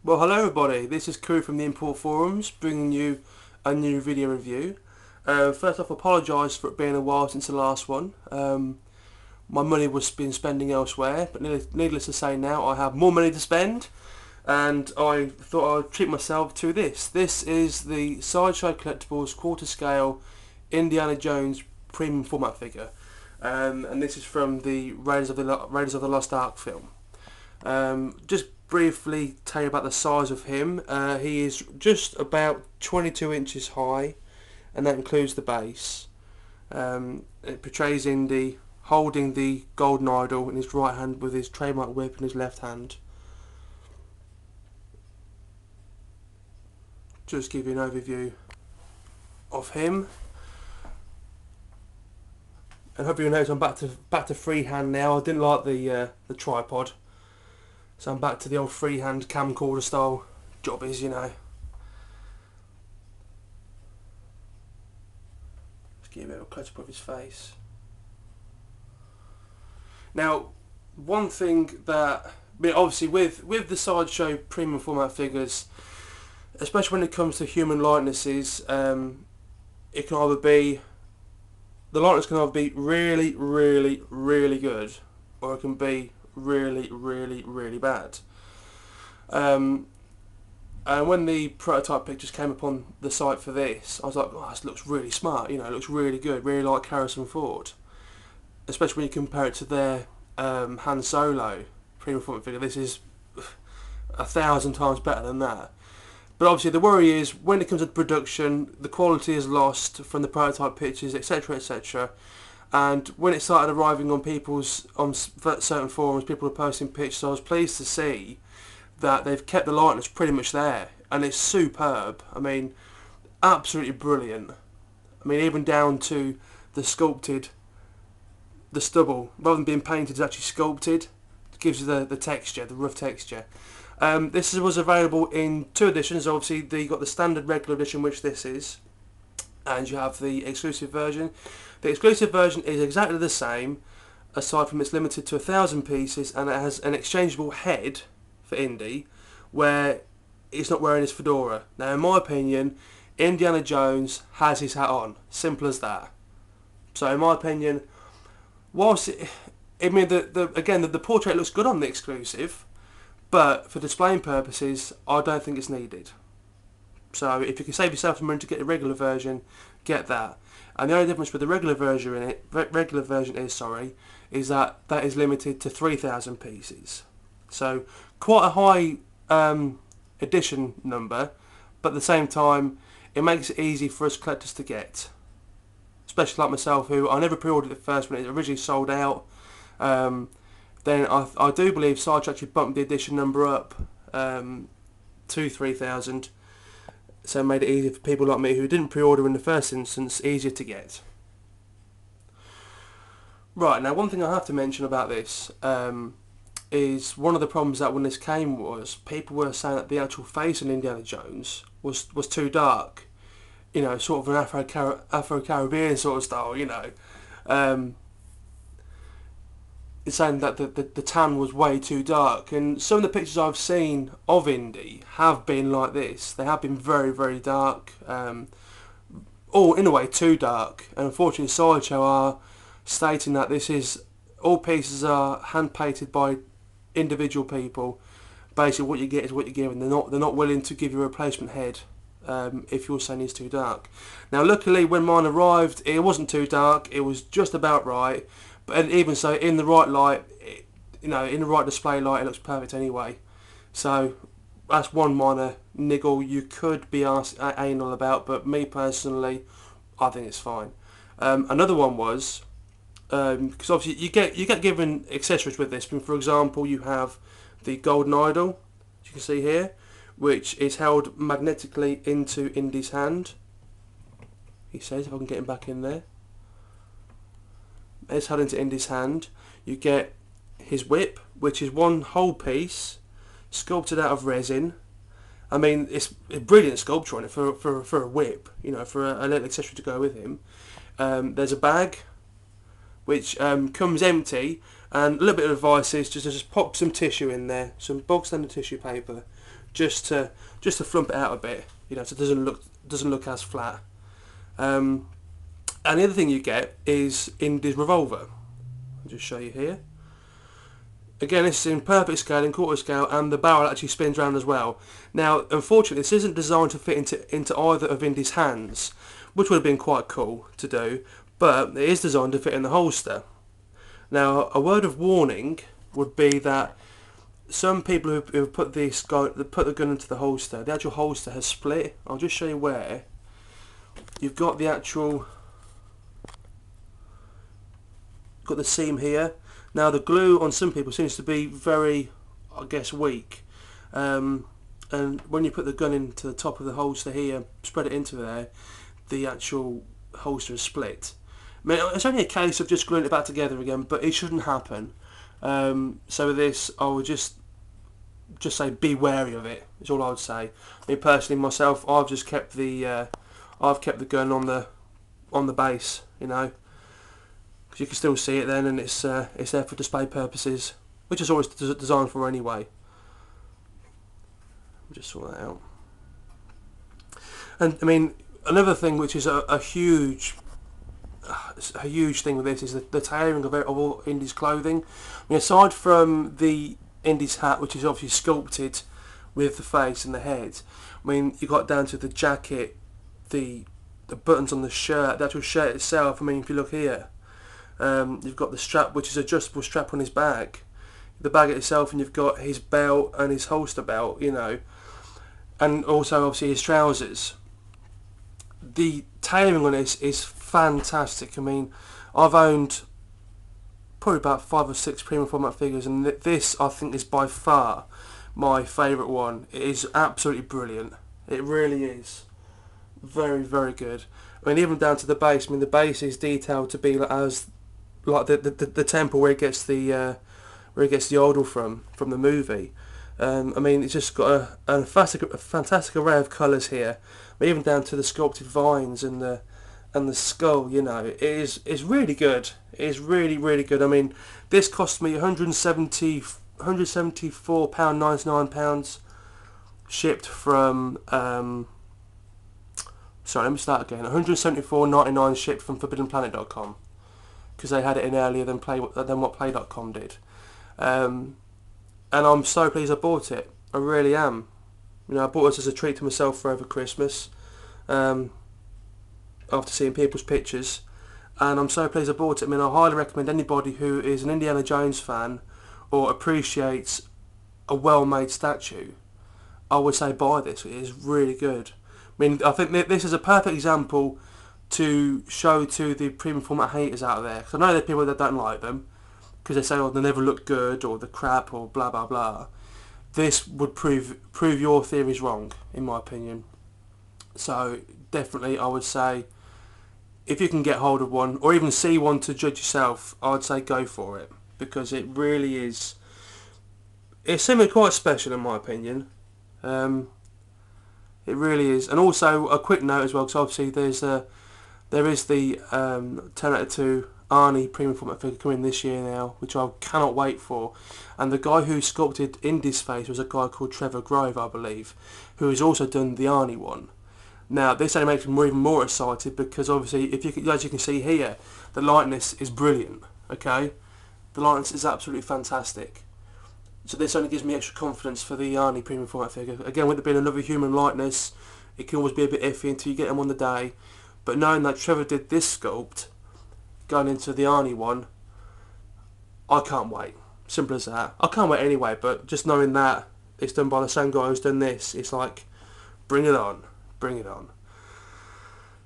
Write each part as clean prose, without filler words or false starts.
Well, hello everybody, this is Koo from the Import Forums, bringing you a new video review. First off, I apologise for it being a while since the last one. My money was being spending elsewhere, but needless to say now I have more money to spend, and I thought I'd treat myself to this. This is the Sideshow Collectibles quarter scale Indiana Jones premium format figure, and this is from the Raiders of the Lost Ark film. Just briefly tell you about the size of him. He is just about 22 inches high, and that includes the base. It portrays Indy holding the golden idol in his right hand with his trademark whip in his left hand. Just give you an overview of him. And hope you notice I'm back to freehand now. I didn't like the tripod, so I'm back to the old freehand camcorder style jobbies, you know. Let's give you a bit of a close up of his face. Now, one thing that, obviously with the Sideshow premium format figures, especially when it comes to human likenesses, it can either be, the likeness can either be really, really, really good, or it can be really, really, really bad. And when the prototype pictures came upon the site for this, I was like, oh, this looks really smart, you know, it looks really good, really like Harrison Ford. Especially when you compare it to their Han Solo premium format figure. This is 1,000 times better than that. But obviously the worry is, when it comes to production, the quality is lost from the prototype pictures, etc, etc. And when it started arriving on certain forums, people were posting pictures. I was pleased to see that they've kept the likeness pretty much there, and it's superb. I mean, absolutely brilliant. I mean, even down to the stubble, rather than being painted, it's actually sculpted. It gives you the texture, the rough texture. This was available in two editions. Obviously, you got the standard regular edition, which this is, and you have the exclusive version. The exclusive version is exactly the same, aside from it's limited to 1,000 pieces, and it has an exchangeable head for Indy, where he's not wearing his fedora. Now, in my opinion, Indiana Jones has his hat on. Simple as that. So, in my opinion, whilst the portrait looks good on the exclusive, but for displaying purposes, I don't think it's needed. So if you can save yourself some money to get the regular version, get that. And the only difference with the regular version is that is limited to 3,000 pieces. So quite a high edition number, but at the same time, it makes it easy for us collectors to get. Especially like myself, who I never pre-ordered it first when it originally sold out. Then I do believe Sideshow actually bumped the edition number up to 3,000, so it made it easier for people like me who didn't pre-order in the first instance, easier to get. Right, now one thing I have to mention about this is one of the problems that when this came was people were saying that the actual face in Indiana Jones was too dark, you know, sort of an Afro-Caribbean sort of style, you know. It's saying that the tan was way too dark, and some of the pictures I've seen of Indy have been like this. They have been very, very dark, or in a way too dark, and unfortunately Sideshow are stating that all pieces are hand painted by individual people. Basically what you get is what you give, and they're not willing to give you a replacement head if you're saying it's too dark. Now luckily when mine arrived, it wasn't too dark, it was just about right. But even so, in the right light, in the right display light, it looks perfect anyway. So that's one minor niggle you could be anal about, but me personally, I think it's fine. Another one was, because obviously you get given accessories with this. For example, you have the golden idol, as you can see here, which is held magnetically into Indy's hand. He says, if I can get him back in there. It's held into Indy's hand. You get his whip, which is one whole piece, sculpted out of resin. I mean, it's a brilliant sculpture on it for a whip, you know, for a little accessory to go with him. There's a bag, which comes empty, and a little bit of advice is just pop some tissue in there, some bog standard tissue paper, just to flump it out a bit, you know, so it doesn't look as flat. And the other thing you get is Indy's revolver. I'll just show you here. Again, this is in perfect scale, in quarter scale, and the barrel actually spins around as well. Now, unfortunately, this isn't designed to fit into either of Indy's hands, which would have been quite cool to do, but it is designed to fit in the holster. Now, a word of warning would be that some people who put the gun into the holster, the actual holster has split. I'll just show you where. You've got the actual, got the seam here. Now the glue on some people seems to be very, I guess, weak. And when you put the gun into the top of the holster here, spread it into there, the actual holster is split. I mean, it's only a case of just gluing it back together again, but it shouldn't happen. So with this, I would just say be wary of it. Is all I would say. Me personally, myself, I've just kept the gun on the base, you know. You can still see it then, and it's there for display purposes, which is always designed for anyway. Just sort that out. And I mean, another thing which is a huge thing with this is the tailoring of all Indy's clothing. I mean, aside from the Indy's hat, which is obviously sculpted with the face and the head, I mean, you got down to the jacket, the buttons on the shirt, the actual shirt itself. I mean, if you look here. You've got the strap, which is adjustable strap on his bag, the bag itself, and you've got his belt and his holster belt, you know, and also obviously his trousers. The tailoring on this is fantastic. I mean, I've owned probably about 5 or 6 premium format figures, and this I think is by far my favourite one. It is absolutely brilliant. It really is. Very, very good. I mean, even down to the base. I mean, the base is detailed to be like the temple where it gets the idol from the movie. I mean, it's just got a fantastic array of colours here. I mean, even down to the sculpted vines and the skull. You know, it's really good. It is really, really good. I mean, this cost me £174.99 shipped from. Sorry, let me start again. £174.99 shipped from ForbiddenPlanet.com, because they had it in earlier than what Play.com did. And I'm so pleased I bought it. I really am. You know, I bought this as a treat to myself for over Christmas, after seeing people's pictures, and I'm so pleased I bought it. I mean, I highly recommend anybody who is an Indiana Jones fan or appreciates a well-made statue, I would say buy this. It is really good. I mean, I think this is a perfect example to show to the premium format haters out there, because I know there are people that don't like them because they say, oh, they never look good, or the crap, or blah blah blah. This would prove your theories wrong, in my opinion. So definitely, I would say, if you can get hold of one, or even see one to judge yourself, I'd say go for it, because it really is. It's something quite special, in my opinion. It really is. And also a quick note as well, because obviously there is the Terminator 2 Arnie premium format figure coming this year now, which I cannot wait for. And the guy who sculpted Indy's face was a guy called Trevor Grove, I believe, who has also done the Arnie one. Now this only makes me even more excited, because obviously, as you can see here, the likeness is brilliant. Okay, the likeness is absolutely fantastic. So this only gives me extra confidence for the Arnie premium format figure. Again, with it being another human likeness, it can always be a bit iffy until you get them on the day. But knowing that Trevor did this sculpt, going into the Arnie one, I can't wait. Simple as that. I can't wait anyway, but just knowing that it's done by the same guy who's done this, it's like, bring it on. Bring it on.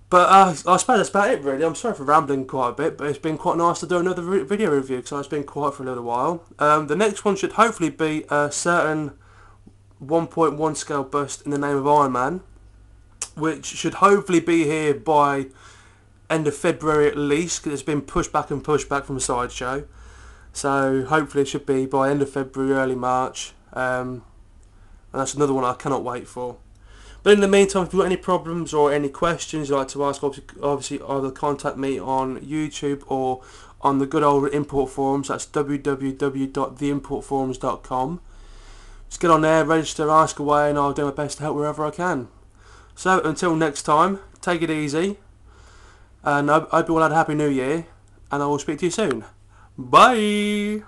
But I suppose that's about it, really. I'm sorry for rambling quite a bit, but it's been quite nice to do another video review, because I've been quiet for a little while. The next one should hopefully be a certain 1.1 scale bust in the name of Iron Man, which should hopefully be here by end of February at least, because it's been pushed back from Sideshow. So hopefully it should be by end of February, early March. And that's another one I cannot wait for. But in the meantime, if you've got any problems or any questions you'd like to ask, obviously either contact me on YouTube or on the good old import forums. That's www.theimportforums.com. Just get on there, register, ask away, and I'll do my best to help wherever I can. So until next time, take it easy, and I hope you all had a happy new year, and I will speak to you soon. Bye!